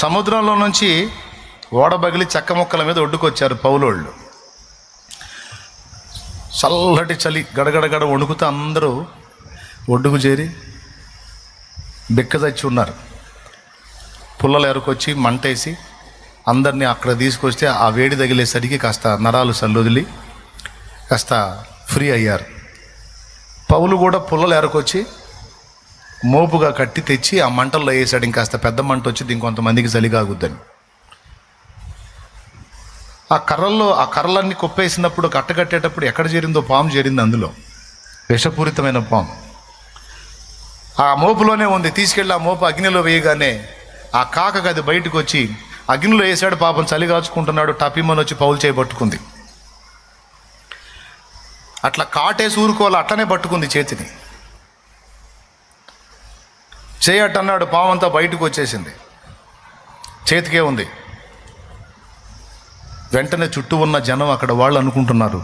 సముద్రంలో నుంచి ఓడబగిలి చెక్క ముక్కల మీద ఒడ్డుకొచ్చారు పౌలోళ్ళు. చల్లటి చలి గడగడగడ వణుకుతూ అందరూ ఒడ్డుకు చేరి బిక్కదచ్చి ఉన్నారు. పుల్లలు ఎరుకొచ్చి మంటేసి అందరినీ అక్కడ తీసుకొస్తే ఆ వేడి తగిలేసరికి కాస్త నరాలు సల్లుదిలి కాస్త ఫ్రీ అయ్యారు. పౌలు కూడా పుల్లలు ఎరకొచ్చి మోపుగా కట్టి తెచ్చి ఆ మంటల్లో వేసాడు. ఇంకాస్త పెద్ద మంట వచ్చింది, ఇంకొంతమందికి చలి కాగుద్దని. ఆ కర్రలన్నీ కొప్పేసినప్పుడు కట్టకట్టేటప్పుడు ఎక్కడ చేరిందో పాము చేరింది. అందులో విషపూరితమైన పాము ఆ మోపులోనే ఉంది. తీసుకెళ్ళి ఆ మోపు అగ్నిలో వేయగానే ఆ కాకకు అది బయటకు వచ్చి అగ్నిలో వేసాడు. పాపం చలి కాచుకుంటున్నాడు. టపిమ్మని వచ్చి పౌలు చేయబట్టుకుంది. అట్లా కాటేసి ఊరుకోవాలి, అట్లనే పట్టుకుంది చేతిని. చేయట్టన్నాడు, పావంతా బయటకు వచ్చేసింది, చేతికే ఉంది. వెంటనే చుట్టూ ఉన్న జనం అక్కడ వాళ్ళు అనుకుంటున్నారు,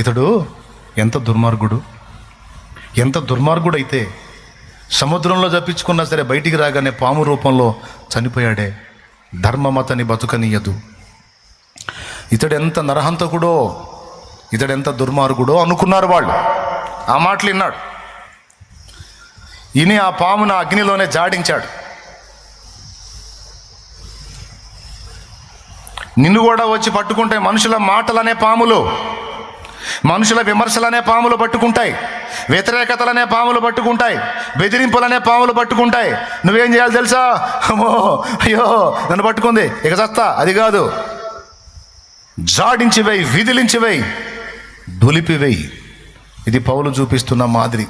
ఇతడు ఎంత దుర్మార్గుడు అయితే సముద్రంలో తప్పించుకున్నా సరే బయటికి రాగానే పాము రూపంలో చనిపోయాడే, ధర్మమతని బతుకనీయదు. ఇతడెంత నరహంతకుడో, ఇతడెంత దుర్మార్గుడో అనుకున్నారు వాళ్ళు. ఆ మాటలు విన్నాడు. ఇని ఆ పామును అగ్నిలోనే జాడించాడు. నిన్ను కూడా వచ్చి పట్టుకుంటాయి మనుషుల మాటలనే పాములు, మనుషుల విమర్శలనే పాములు పట్టుకుంటాయి, వ్యతిరేకతలనే పాములు పట్టుకుంటాయి, బెదిరింపులనే పాములు పట్టుకుంటాయి. నువ్వేం చేయాలి తెలుసా? అమ్మో అయ్యో నన్ను పట్టుకుంది, ఇక చస్తా. అది కాదు, జాడించివేయి, విదిలించివేయి, దులిపివేయి. ఇది పౌలు చూపిస్తున్న మాదిరి.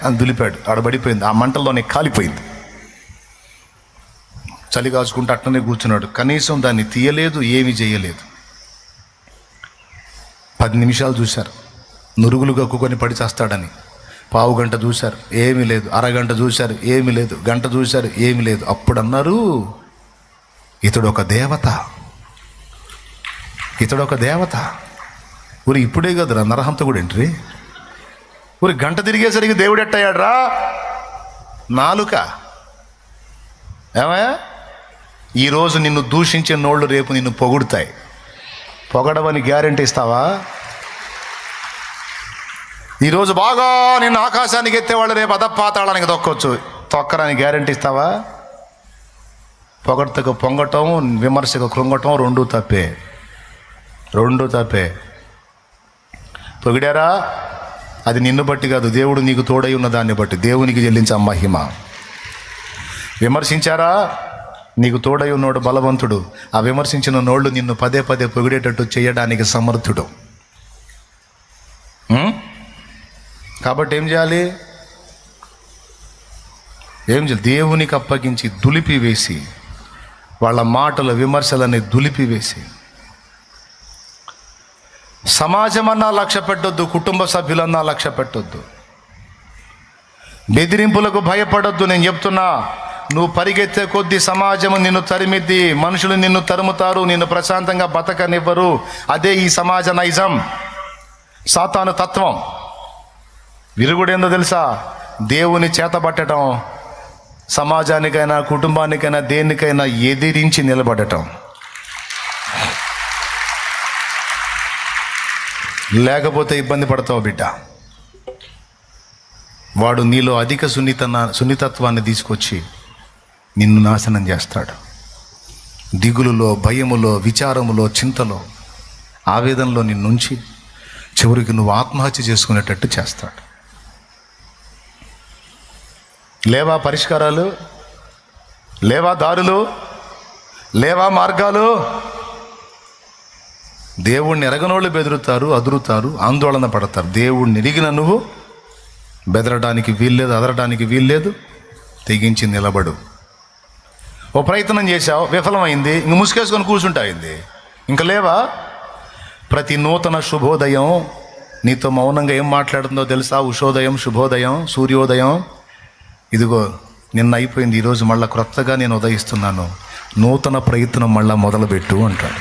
అని దులిపాడు, ఆడబడిపోయింది, ఆ మంటల్లోనే కాలిపోయింది. చలి కాచుకుంటూ అట్లనే కూర్చున్నాడు. కనీసం దాన్ని తీయలేదు, ఏమీ చేయలేదు. 10 నిమిషాలు చూశారు, నురుగులు కక్కుకొని పడి చేస్తాడని. పావు గంట చూశారు, ఏమీ లేదు. అరగంట చూశారు, ఏమీ లేదు. గంట చూశారు, ఏమీ లేదు. అప్పుడు అన్నారు, ఇతడు ఒక దేవత, ఇతడు ఒక దేవత. ఊరి ఇప్పుడే కదరా నరహంతకుడు ఏంటి? ఊరి గంట తిరిగేసరికి దేవుడు ఎట్టయ్యాడు రా? నాలుక. ఏమయ్యా, ఈరోజు నిన్ను దూషించే నోళ్ళు రేపు నిన్ను పొగుడుతాయి. పొగడవని గ్యారెంటీ ఇస్తావా? ఈరోజు బాగా నిన్ను ఆకాశానికి ఎత్తేవాళ్ళు రేపు అధపాతాళానికి తొక్కొచ్చు. తొక్కరాని గ్యారెంటీ ఇస్తావా? పొగడతకు పొంగటం, విమర్శకు కృంగటం రెండూ తప్పే. పొగిడారా? అది నిన్ను బట్టి కాదు, దేవుడు నీకు తోడై ఉన్న దాన్ని బట్టి. దేవునికి చెల్లించే మహిమ. విమర్శించారా? నీకు తోడై ఉన్నోడు బలవంతుడు. ఆ విమర్శించిన నోళ్ళు నిన్ను పదే పదే పొగిడేటట్టు చేయడానికి సమర్థుడు. కాబట్టి ఏం చేయాలి? దేవునికి అప్పగించి దులిపివేసి, వాళ్ళ మాటల విమర్శలని దులిపివేసి, సమాజమన్నా లక్ష్య పెట్టొద్దు, కుటుంబ సభ్యులన్నా లక్ష్య పెట్టొద్దు, బెదిరింపులకు భయపడొద్దు. నేను చెప్తున్నా, నువ్వు పరిగెత్తే కొద్దీ సమాజము నిన్ను తరిమిద్ది, మనుషులు నిన్ను తరుముతారు, నిన్ను ప్రశాంతంగా బతకనివ్వరు. అదే ఈ సమాజ నైజం, సాతాను తత్వం. విరుగుడేందో తెలుసా? దేవుని చేతబట్టడం, సమాజానికైనా కుటుంబానికైనా దేనికైనా ఎదిరించి నిలబడటం. లేకపోతే ఇబ్బంది పడతావు బిడ్డ. వాడు నీలో అధిక సున్నితత్వాన్ని తీసుకొచ్చి నిన్ను నాశనం చేస్తాడు. దిగులులో, భయములో, విచారములో, చింతలో, ఆవేదనలో నిన్నుంచి చివరికి నువ్వు ఆత్మహత్య చేసుకునేటట్టు చేస్తాడు. లేవా పరిష్కారాలు? లేవా దారులు? లేవా మార్గాలు? దేవుణ్ణి ఎరగనోళ్ళు బెదురుతారు, అదురుతారు, ఆందోళన పడతారు. దేవుణ్ణి ఎరిగిన నువ్వు బెదరడానికి వీల్లేదు, అదరడానికి వీల్లేదు. తెగించి నిలబడు. ఓ ప్రయత్నం చేశావు, విఫలమైంది, ఇంక ముసుకేసుకొని కూర్చుంటాయింది, ఇంక లేవా? ప్రతి నూతన శుభోదయం నీతో మౌనంగా ఏం మాట్లాడుతుందో తెలుసా? ఉషోదయం, శుభోదయం, సూర్యోదయం. ఇదిగో నిన్న అయిపోయింది, ఈరోజు మళ్ళీ క్రొత్తగా నేను ఉదయిస్తున్నాను, నూతన ప్రయత్నం మళ్ళీ మొదలుపెట్టు అంటాడు.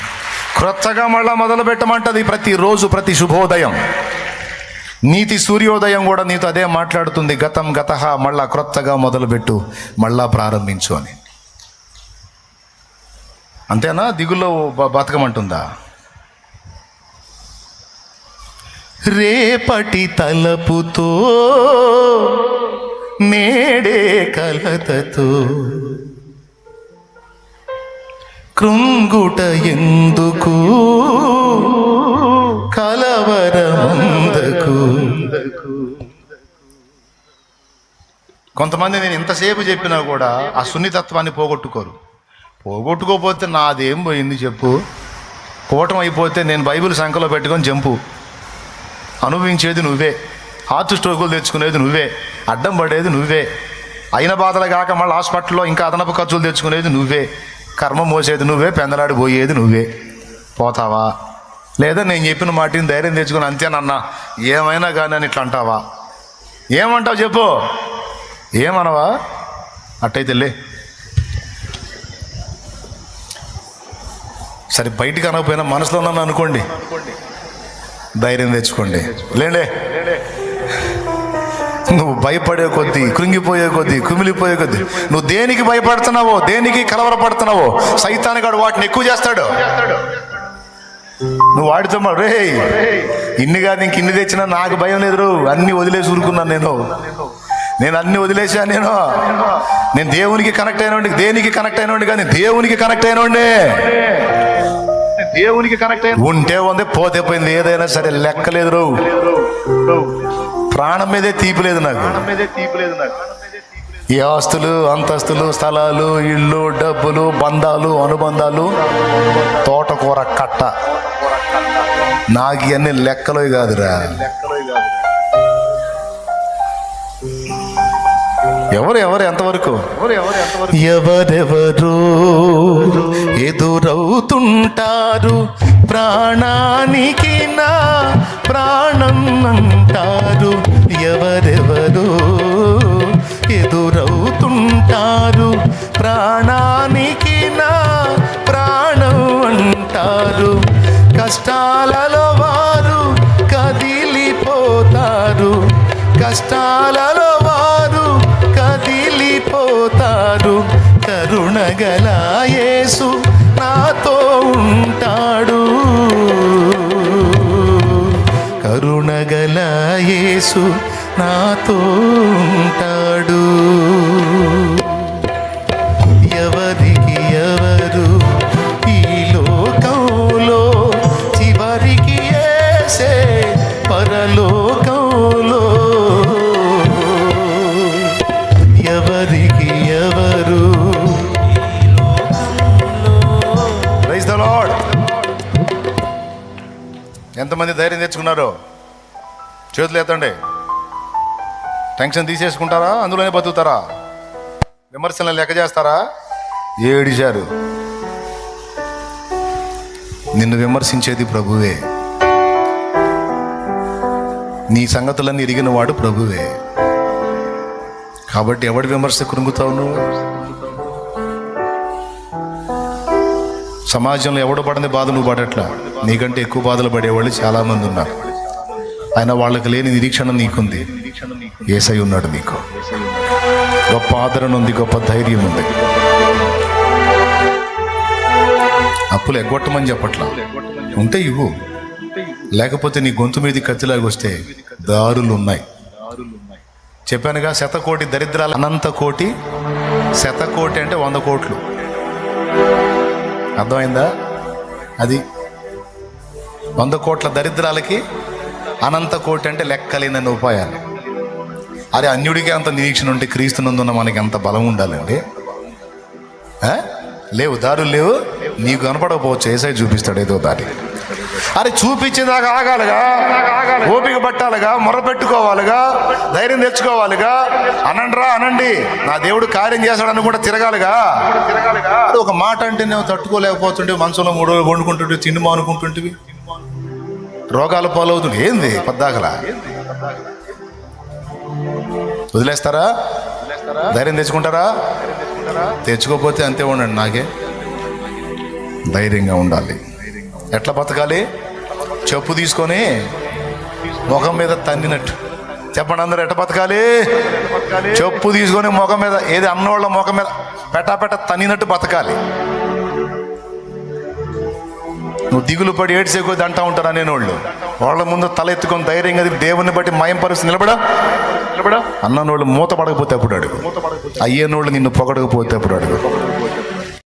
క్రొత్తగా మళ్ళీ మొదలు పెట్టమంటది ప్రతిరోజు, ప్రతి శుభోదయం. నీతి సూర్యోదయం కూడా నీతో అదే మాట్లాడుతుంది. గతం గతః, మళ్ళా క్రొత్తగా మొదలుపెట్టు, మళ్ళా ప్రారంభించు అని. అంతేనా? దిగుల్లో బతకమంటుందా? రేపటి తలపుతో నేడే కలతతో కృంగుట ఎందుకు కలవరముందకు. కొంతమంది నేను ఇంతసేపు చెప్పినా కూడా ఆ సున్నితత్వాన్ని పోగొట్టుకోపోతే నాదేం పోయింది చెప్పు. పోవటం అయిపోతే నేను బైబిల్ సంఖ్యలో పెట్టుకొని జంపు. అనుభవించేది నువ్వే, హార్ట్ స్ట్రోకులు తెచ్చుకునేది నువ్వే, అడ్డం పడేది నువ్వే, అయిన బాధలు కాక మళ్ళీ హాస్పిటల్లో ఇంకా అదనపు ఖర్చులు తెచ్చుకునేది నువ్వే, కర్మ మోసేది నువ్వే, పెందలాడి పోయేది నువ్వే. పోతావా? లేదా నేను చెప్పిన మాటని ధైర్యం తెచ్చుకుని అంతేనన్నా ఏమైనా కానీ అని ఇట్లా అంటావా? ఏమంటావు చెప్పు? ఏమనవా? అట్టయితే లే. సరే బయటికి అనకపోయినా మనసులో నన్ను అనుకోండి, ధైర్యం తెచ్చుకోండి. లేండే, నువ్వు భయపడే కొద్దీ, కృంగిపోయే కొద్దీ, కుమిలిపోయే కొద్దీ, నువ్వు దేనికి భయపడుతున్నావో, దేనికి కలవరపడుతున్నావో సైతానుగాడు వాటిని ఎక్కువ చేస్తాడు. నువ్వు వాడితో రే ఇన్ని కాదు ఇంక ఇన్ని తెచ్చినా నాకు భయం లేదు, అన్ని వదిలేసి ఊరుకున్నాను నేను అన్ని వదిలేసా. నేను దేవునికి కనెక్ట్ అయినోండి, దేనికి కనెక్ట్ అయినోండి కానీ దేవునికి కనెక్ట్ అయినోండి. దేవునికి కనెక్ట్ అయిన ఉంటే ఉంది, పోతే పోయింది. ఏదైనా సరే లెక్కలేదు, ప్రాణం మీదే తీపిలేదు నాకు. ఈ ఆస్తులు, అంతస్తులు, స్థలాలు, ఇళ్ళు, డబ్బులు, బంధాలు, అనుబంధాలు, తోటకూర కట్ట, నాకు ఇవన్నీ లెక్కలో కాదురా. ఎవరు ఎంతవరకు ఎవరెవరు ఎదురవుతుంటారు, ప్రాణానికి నా ప్రాణం అంటారు. ఎవరెవరు ఎదురవుతుంటారు, ప్రాణానికి నా ప్రాణం అంటారు. కష్టాలలో వారు కదిలిపోతారు, కష్టాలలో వారు కదిలిపోతారు. కరుణగల యేసు నాతో ఉంటాడు, కరుణగల యేసు నాతో ఉంటాడు. ఎవరికి ఎవరు ఈ లోకంలో, చివరికి యేసే పరలోకంలో. ఎవరికి ఎవరు ప్రైజ్ ద లార్డ్. ఎంతమంది ధైర్యం తెచ్చుకున్నారో చేతులు ఎత్తండి. టెన్షన్ తీసేసుకుంటారా? అందులోనే బతుకుతారా? విమర్శలను లెక్క చేస్తారా? ఏడిచారు. నిన్ను విమర్శించేది ప్రభువే, నీ సంగతులన్నీ ఎరిగిన వాడు ప్రభువే. కాబట్టి ఎవడి విమర్శ కృంగుతావు నువ్వు? సమాజంలో ఎవడు పడని బాధ నువ్వు పడట్లా. నీకంటే ఎక్కువ బాధలు పడేవాళ్ళు చాలామంది ఉన్నారు. ఆయన వాళ్ళకి లేని నిరీక్షణ నీకుంది. యేసయ్య ఉన్నాడు నీకు. గొప్ప ఆదరణ ఉంది, గొప్ప ధైర్యం ఉంది. అప్పులు ఎగ్గొట్టమని చెప్పట్లా, ఉంటే ఇవ్వు. లేకపోతే నీ గొంతు మీద కత్తిలాగా వస్తే దారులు ఉన్నాయి. చెప్పానుగా, 100 కోటి దరిద్రాలు, అనంత కోటి. 100 కోటి అంటే 100 కోట్లు. అర్థమైందా? అది 100 కోట్ల దరిద్రాలకి అనంత కోటి అంటే లెక్కలేనన్ని ఉపాయాలు. అరే అన్యుడికి అంత నిరీక్షణ ఉంటే క్రీస్తునందున్న మనకి ఎంత బలం ఉండాలండి. లేవు, దారులు లేవు. నీకు కనపడకపోవచ్చు, యేసయ్య చూపిస్తాడు ఏదో దారి. అరే చూపించేదాకా ఆగాలిగా, ఓపిక పట్టాలిగా, మొర పెట్టుకోవాలిగా, ధైర్యం తెచ్చుకోవాలిగా. అనండి, నా దేవుడు కార్యం చేస్తాడని కూడా తిరగాలిగా. ఒక మాట అంటే నువ్వు తట్టుకోలేకపోతుంటే, మనసులో 3 రోజులు వండుకుంటుంటే, తిండి మానుకుంటుంటివి, రోగాల పాలవుతుంది. ఏంది పద్దాకలా? వదిలేస్తారా? ధైర్యం తెచ్చుకుంటారా? తెచ్చుకోకపోతే అంతే ఉండండి. నాకే ధైర్యంగా ఉండాలి. ఎట్లా బతకాలి? చెప్పు తీసుకొని ముఖం మీద తన్నినట్టు. చెప్పండి అందరూ ఎట్ట బతకాలి? చెప్పు తీసుకొని ముఖం మీద, ఏది అన్నోళ్ళ ముఖం మీద పెట్ట తన్నినట్టు బతకాలి. నువ్వు దిగులు పడి ఏడ్చే కొద్ది అంటా ఉంటారు అనేనోళ్ళు. వాళ్ళ ముందు తల ఎత్తుకొని ధైర్యంగా దేవుని బట్టి మయం పరిస్థితి నిలబడా అన్నోళ్ళు మూత పడకపోతే అప్పుడు అడుగు, అయ్యేనోళ్ళు నిన్ను పొగడకపోతే అప్పుడు అడుగు.